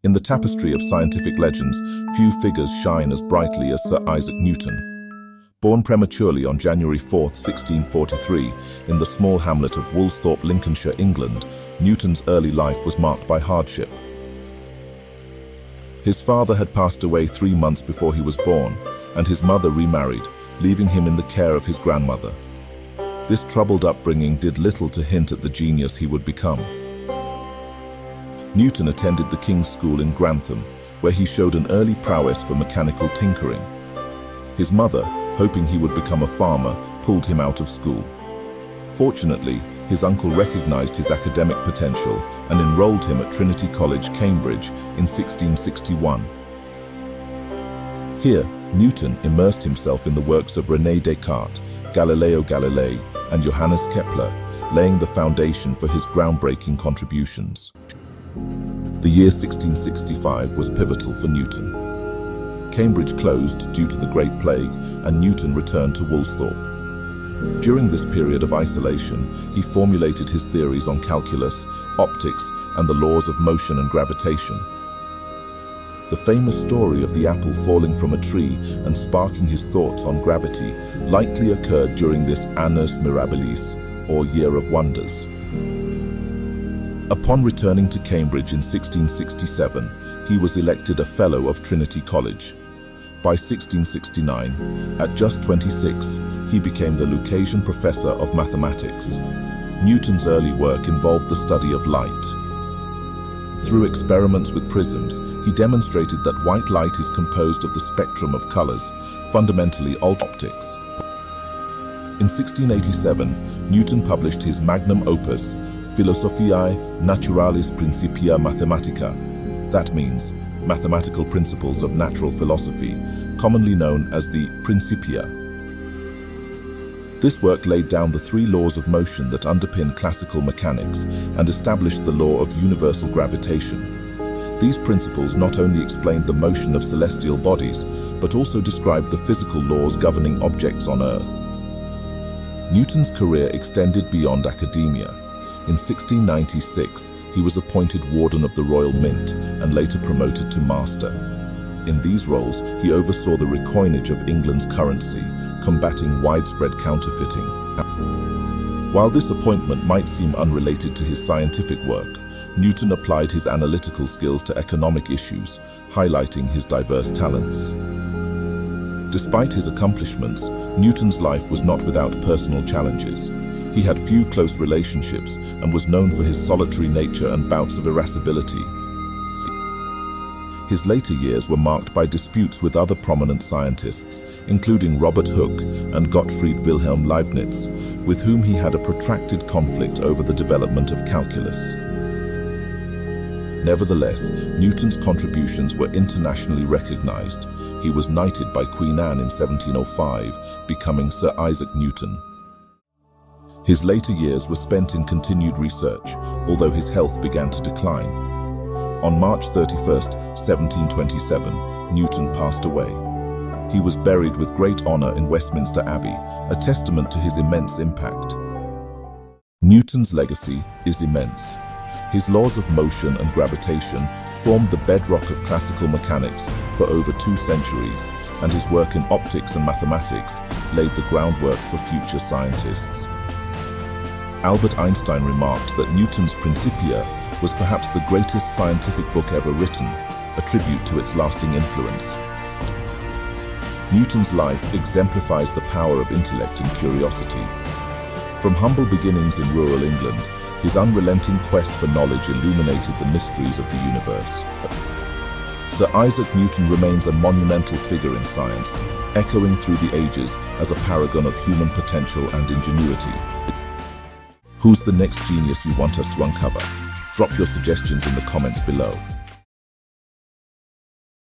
In the tapestry of scientific legends, few figures shine as brightly as Sir Isaac Newton. Born prematurely on January 4, 1643, in the small hamlet of Woolsthorpe, Lincolnshire, England, Newton's early life was marked by hardship. His father had passed away 3 months before he was born, and his mother remarried, leaving him in the care of his grandmother. This troubled upbringing did little to hint at the genius he would become. Newton attended the King's School in Grantham, where he showed an early prowess for mechanical tinkering. His mother, hoping he would become a farmer, pulled him out of school. Fortunately, his uncle recognized his academic potential and enrolled him at Trinity College, Cambridge, in 1661. Here, Newton immersed himself in the works of René Descartes, Galileo Galilei, and Johannes Kepler, laying the foundation for his groundbreaking contributions. The year 1665 was pivotal for Newton. Cambridge closed due to the Great Plague, and Newton returned to Woolsthorpe. During this period of isolation, he formulated his theories on calculus, optics, and the laws of motion and gravitation. The famous story of the apple falling from a tree and sparking his thoughts on gravity likely occurred during this Annus Mirabilis, or Year of Wonders. Upon returning to Cambridge in 1667, he was elected a Fellow of Trinity College. By 1669, at just 26, he became the Lucasian Professor of Mathematics. Newton's early work involved the study of light. Through experiments with prisms, he demonstrated that white light is composed of the spectrum of colors, fundamentally optics. In 1687, Newton published his magnum opus, Philosophiae Naturalis Principia Mathematica. That means Mathematical Principles of Natural Philosophy, commonly known as the Principia. This work laid down the 3 laws of motion that underpin classical mechanics and established the law of universal gravitation. These principles not only explained the motion of celestial bodies, but also described the physical laws governing objects on Earth. Newton's career extended beyond academia. In 1696, he was appointed Warden of the Royal Mint and later promoted to Master. In these roles, he oversaw the recoinage of England's currency, combating widespread counterfeiting. While this appointment might seem unrelated to his scientific work, Newton applied his analytical skills to economic issues, highlighting his diverse talents. Despite his accomplishments, Newton's life was not without personal challenges. He had few close relationships and was known for his solitary nature and bouts of irascibility. His later years were marked by disputes with other prominent scientists, including Robert Hooke and Gottfried Wilhelm Leibniz, with whom he had a protracted conflict over the development of calculus. Nevertheless, Newton's contributions were internationally recognized. He was knighted by Queen Anne in 1705, becoming Sir Isaac Newton. His later years were spent in continued research, although his health began to decline. On March 31, 1727, Newton passed away. He was buried with great honor in Westminster Abbey, a testament to his immense impact. Newton's legacy is immense. His laws of motion and gravitation formed the bedrock of classical mechanics for over 2 centuries, and his work in optics and mathematics laid the groundwork for future scientists. Albert Einstein remarked that Newton's Principia was perhaps the greatest scientific book ever written, a tribute to its lasting influence. Newton's life exemplifies the power of intellect and curiosity. From humble beginnings in rural England, his unrelenting quest for knowledge illuminated the mysteries of the universe. Sir Isaac Newton remains a monumental figure in science, echoing through the ages as a paragon of human potential and ingenuity. Who's the next genius you want us to uncover? Drop your suggestions in the comments below.